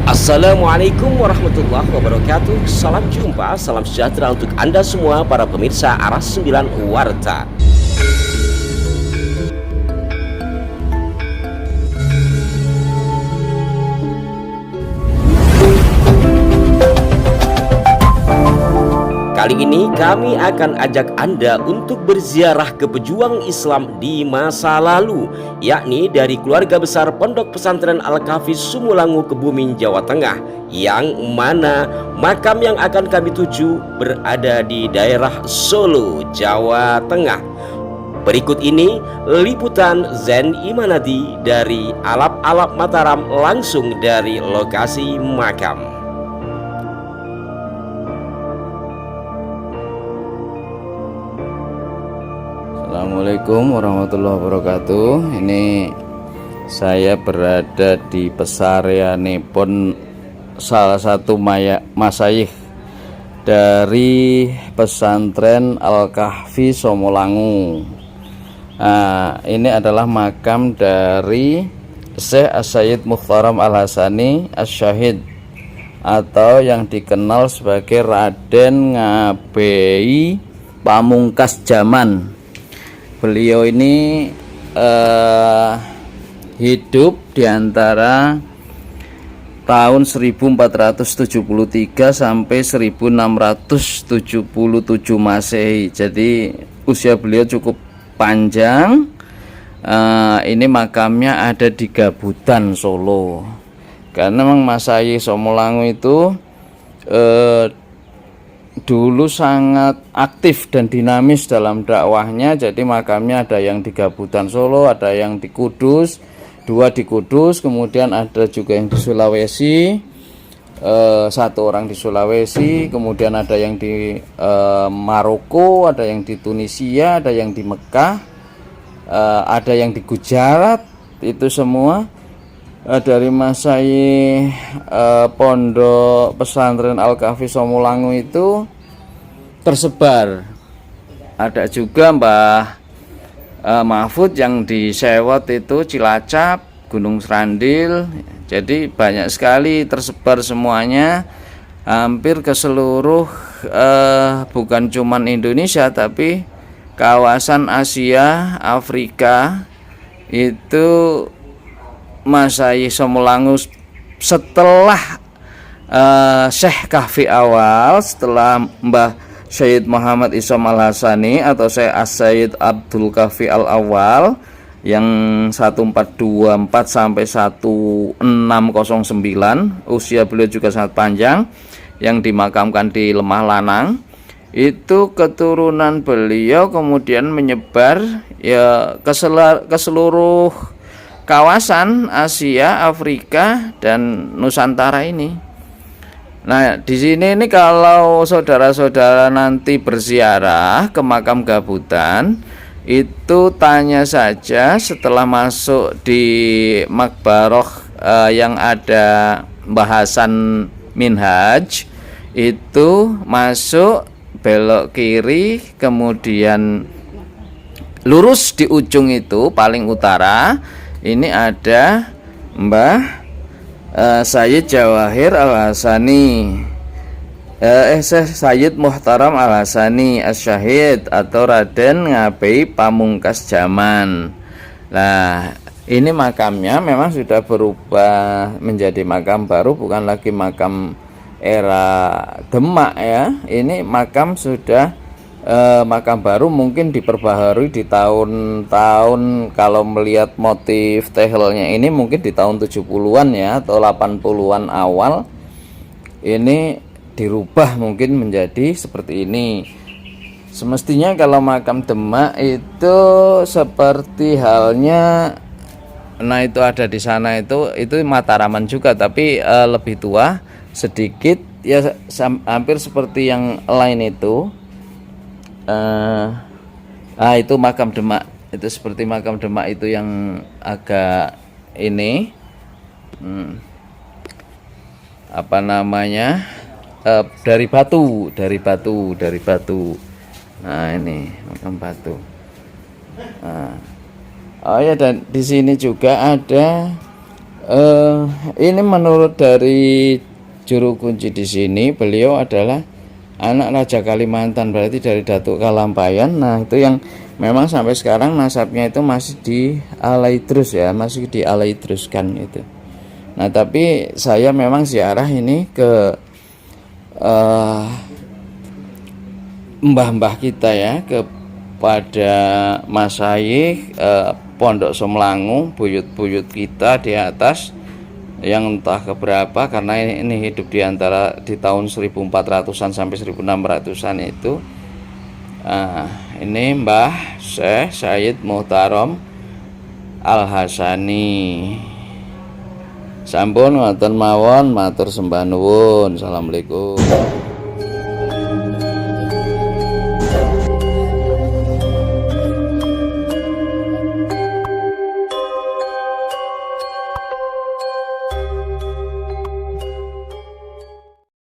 Assalamualaikum warahmatullahi wabarakatuh. Salam jumpa, salam sejahtera untuk Anda semua para pemirsa Aras 9 Warta. Kali ini kami akan ajak Anda untuk berziarah ke pejuang Islam di masa lalu, yakni dari keluarga besar Pondok Pesantren Al-Kahfi Sumulangu, Kebumen, Jawa Tengah, yang mana makam yang akan kami tuju berada di daerah Solo, Jawa Tengah. Berikut ini liputan Zen Imanadi dari Alap-Alap Mataram langsung dari lokasi makam. Assalamualaikum warahmatullahi wabarakatuh. Ini saya berada di pesarianipun salah satu masyayikh dari pesantren Al-Kahfi Sumulangu. Nah, ini adalah makam dari Syekh As-Sayyid Mukhtaram Al-Hasani As-Syahid, atau yang dikenal sebagai Raden Ngabei Pamungkas Zaman. Beliau ini hidup di antara tahun 1473 sampai 1677 Masehi. Jadi usia beliau cukup panjang. Ini makamnya ada di Gabutan, Solo. Karena memang Masyayikh Sumulangu itu dulu sangat aktif dan dinamis dalam dakwahnya. Jadi makamnya ada yang di Gabutan Solo, ada yang di Kudus, 2 di Kudus, kemudian ada juga yang di Sulawesi, 1 orang di Sulawesi, kemudian ada yang di Maroko, ada yang di Tunisia, ada yang di Mekah, ada yang di Gujarat. Itu semua dari Masyayikh Pondok Pesantren Al-Kahfi Sumulangu itu tersebar. Ada juga Mbah Mahfud yang di Sewot itu, Cilacap, Gunung Serandil. Jadi banyak sekali tersebar semuanya, hampir ke seluruh bukan cuman Indonesia tapi kawasan Asia, Afrika. Itu Masyayikh Sumulangu setelah Syekh Kahfi awal, setelah Mbah Syed Muhammad Isom Al-Hasani atau Syekh As-Sayyid Abdul Kahfi Al-Awal yang 1424 sampai 1609, usia beliau juga sangat panjang, yang dimakamkan di Lemah Lanang. Itu keturunan beliau kemudian menyebar ya ke seluruh kawasan Asia, Afrika, dan Nusantara ini. Nah, di sini ini kalau saudara-saudara nanti berziarah ke makam Gabutan, itu tanya saja setelah masuk di Makbaroh yang ada bahasan Minhaj, itu masuk belok kiri, kemudian lurus di ujung itu paling utara. Ini ada Mbah Sayyid Jawahir Al-Hasani, Sayyid Muhtaram Al-Hasani As-Syahid atau Raden Ngabei Pamungkas Zaman. Nah, ini makamnya memang sudah berubah menjadi makam baru, bukan lagi makam era Demak ya. Ini makam sudah makam baru, mungkin diperbaharui di tahun-tahun, kalau melihat motif tehelnya ini mungkin di tahun 70-an ya atau 80-an awal. Ini dirubah mungkin menjadi seperti ini. Semestinya kalau makam Demak itu seperti halnya, nah itu ada di sana itu Mataraman juga, tapi lebih tua sedikit ya, hampir seperti yang lain itu. Itu makam Demak, itu seperti makam Demak itu yang agak ini apa namanya, dari batu. Nah, ini makam batu. Nah, oh ya, dan di sini juga ada Ini menurut dari juru kunci di sini, beliau adalah anak Raja Kalimantan, berarti dari Datuk Kalampayan. Nah, itu yang memang sampai sekarang nasabnya itu masih dialai terus ya, masih dialai teruskan itu. Nah, tapi saya memang ziarah ini ke mbah-mbah kita ya, kepada Masayikh Pondok Semlangu, buyut-buyut kita di atas yang entah keberapa, karena ini hidup di tahun 1400-an sampai 1600-an itu. Ini Mbah Syekh Sayyid Muhtarom Al-Hasani. Sampun wonten mawon, matur sembah nuwun. Assalamualaikum.